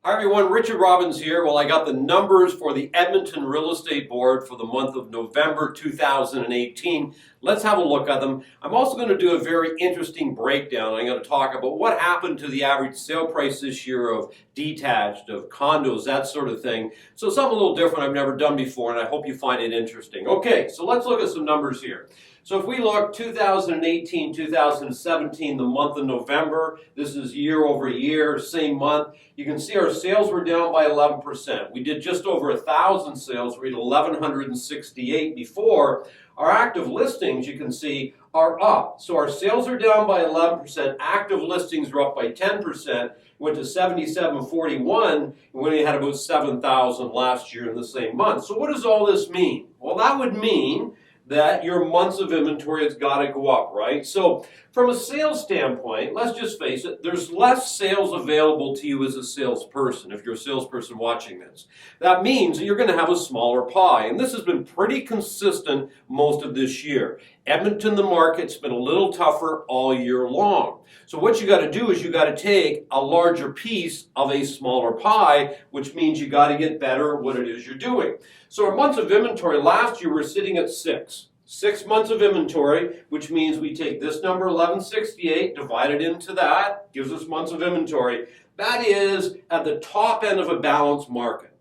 Hi everyone, Richard Robbins here. Well, I got the numbers for the Edmonton Real Estate Board for the month of November 2018. Let's have a look at them. I'm also going to do a very interesting breakdown. I'm going to talk about what happened to the average sale price this year of detached, of condos, that sort of thing. So something a little different I've never done before, and I hope you find it interesting. Okay, so let's look at some numbers here. So if we look 2018, 2017, the month of November, this is year over year, same month, you can see our sales were down by 11%. We did just over 1,000 sales. We had 1,168 before. Our active listings, you can see, are up. So our sales are down by 11%. Active listings are up by 10%. Went to 7741, and we only had about 7,000 last year in the same month. So what does all this mean? Well, that would mean that your months of inventory has got to go up, right? So from a sales standpoint, let's just face it, there's less sales available to you as a salesperson if you're a salesperson watching this. That means that you're going to have a smaller pie, and this has been pretty consistent most of this year. Edmonton, the market's been a little tougher all year long. So what you got to do is you got to take a larger piece of a smaller pie, which means you got to get better at what it is you're doing. So our months of inventory last year were sitting at 6. 6 months of inventory, which means we take this number 1168, divide it into that, gives us months of inventory. That is at the top end of a balanced market.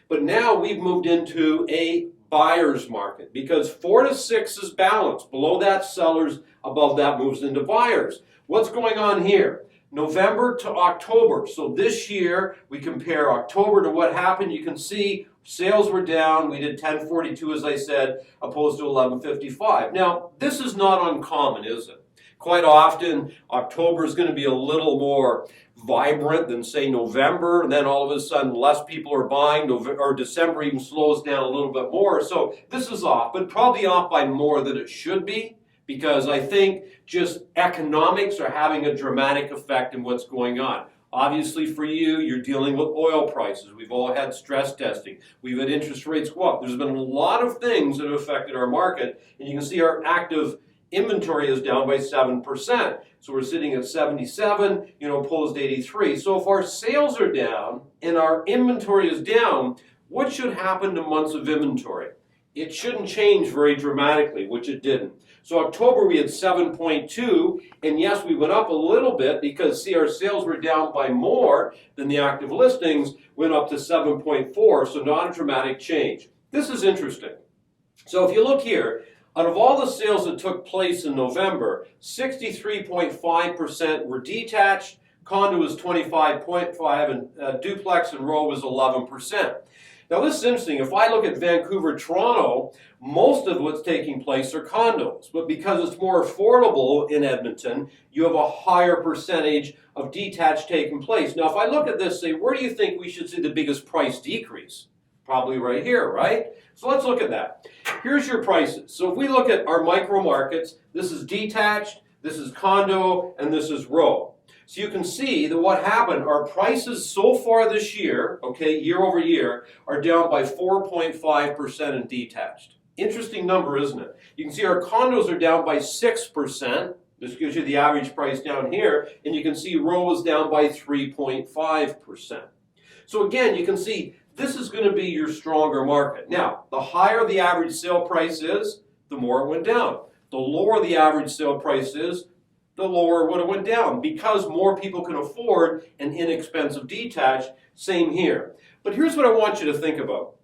But now we've moved into a buyer's market because 4 to 6 is balanced. Below that, sellers. Above that moves into buyers. What's going on here? November to October. So this year, we compare October to what happened. You can see sales were down. We did 1042, as I said, opposed to 1155. Now, this is not uncommon, is it? Quite often, October is going to be a little more vibrant than, say, November, and then all of a sudden less people are buying, or December even slows down a little bit more. So this is off, but probably off by more than it should be, because I think just economics are having a dramatic effect in what's going on. Obviously for you, you're dealing with oil prices. We've all had stress testing. We've had interest rates go up. There's been a lot of things that have affected our market, and you can see our active inventory is down by 7%. So we're sitting at 77, opposed to 83. So if our sales are down and our inventory is down, what should happen to months of inventory? It shouldn't change very dramatically, which it didn't. So October we had 7.2, and yes, we went up a little bit because, see, our sales were down by more than the active listings, went up to 7.4, so not a dramatic change. This is interesting. So if you look here, out of all the sales that took place in November, 63.5% were detached, condo was 25.5%, and duplex and row was 11%. Now this is interesting. If I look at Vancouver, Toronto, most of what's taking place are condos. But because it's more affordable in Edmonton, you have a higher percentage of detached taking place. Now if I look at this, say, where do you think we should see the biggest price decrease? Probably right here, right? So let's look at that. Here's your prices. So if we look at our micro markets, this is detached, this is condo, and this is row. So you can see that what happened, our prices so far this year, okay, year over year, are down by 4.5% in detached. Interesting number, isn't it? You can see our condos are down by 6%. This gives you the average price down here. And you can see row is down by 3.5%. So again, you can see this is going to be your stronger market. Now, the higher the average sale price is, the more it went down. The lower the average sale price is, the lower it would have went down because more people can afford an inexpensive detached. Same here. But here's what I want you to think about.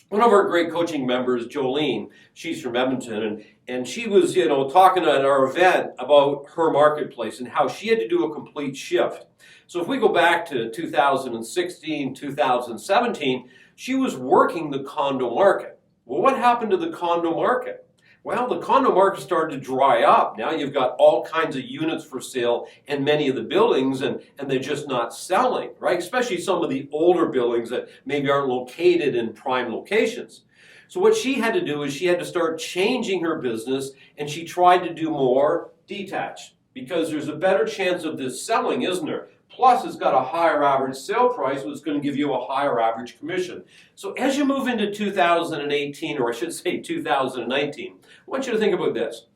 One of our great coaching members, Jolene, she's from Edmonton, and she was, talking at our event about her marketplace and how she had to do a complete shift. So if we go back to 2016, 2017, she was working the condo market. Well, what happened to the condo market? Well, the condo market started to dry up. Now you've got all kinds of units for sale in many of the buildings, and they're just not selling, right? Especially some of the older buildings that maybe aren't located in prime locations. So what she had to do is she had to start changing her business, and she tried to do more detached because there's a better chance of this selling, isn't there? Plus, it's got a higher average sale price, so it's going to give you a higher average commission. So as you move into 2018, or I should say 2019, I want you to think about this.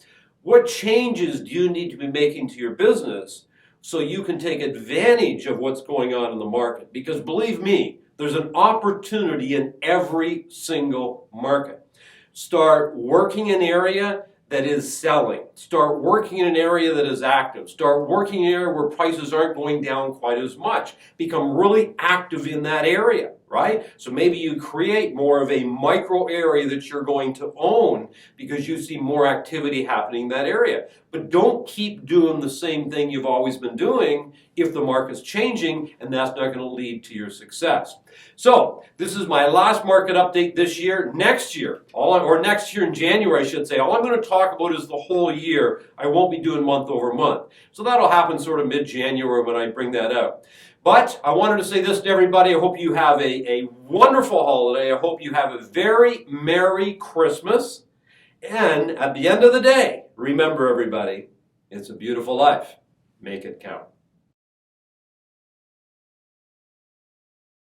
What changes do you need to be making to your business so you can take advantage of what's going on in the market. Because believe me, there's an opportunity in every single market. Start working in an area that is selling. Start working in an area that is active. Start working in an area where prices aren't going down quite as much. Become really active in that area, right? So maybe you create more of a micro area that you're going to own because you see more activity happening in that area. But don't keep doing the same thing you've always been doing if the market's changing, and that's not going to lead to your success. So this is my last market update this year. Next year, next year in January, I should say, all I'm going to talk about is the whole year. I won't be doing month over month. So that'll happen sort of mid-January when I bring that out. But I wanted to say this to everybody. I hope you have a wonderful holiday. I hope you have a very Merry Christmas. And at the end of the day, remember everybody, it's a beautiful life. Make it count.